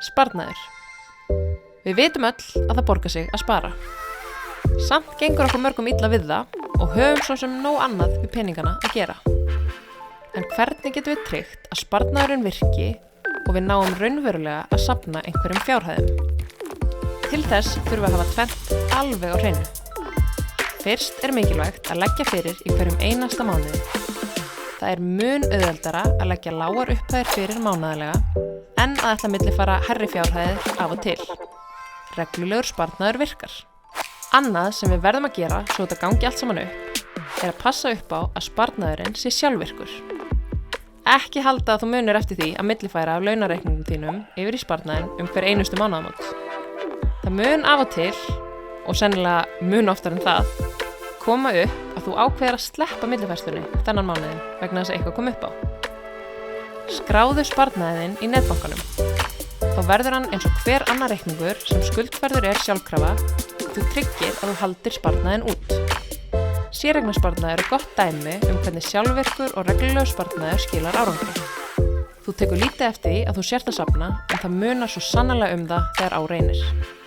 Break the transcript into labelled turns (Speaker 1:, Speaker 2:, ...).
Speaker 1: Sparnaður. Við vitum öll að það borgar sig að spara. Samt gengur okkur mörgum illa við það og höfum svo sem nóg annað við peningana að gera. En hvernig getum við tryggt að sparnaðurinn virki og við náum raunverulega að safna einhverjum fjárhæðum? Til þess þurfum við að hafa tvennt alveg á hreinu. Fyrst er mikilvægt að leggja fyrir í hverjum einasta mánuði. Það er mun auðveldara að leggja lágar upphæðir fyrir mánaðarlega en að ætla millifæra hærri fjárhæðir af og til. Reglulegur sparnaður virkar. Annað sem við verðum að gera svo þetta gangi allt saman upp er að passa upp á að sparnaðurinn sé sjálfvirkur. Ekki halda að þú munir eftir því að millifæra af launareikningum þínum yfir í sparnaðinn hver einustu mánaðamót. Það mun af og til, og sennilega mun oftar en það, koma upp að þú ákveðir að sleppa millifærslunni þennan mánuðin vegna þess að eitthvað kom upp á. Skráðu sparnaðinn í netbankanum. Þá verður hann eins og hver annar reikningur sem skuldfærður er sjálfkrafa og þú tryggir að þú haldir sparnaðinn út. Séreignarsparnaður er gott dæmi hvernig sjálfvirkur og reglulegur sparnaður skilar árangri. Þú tekur lítið eftir því að þú sért að safna en það munar svo sannarlega það þegar á reynir.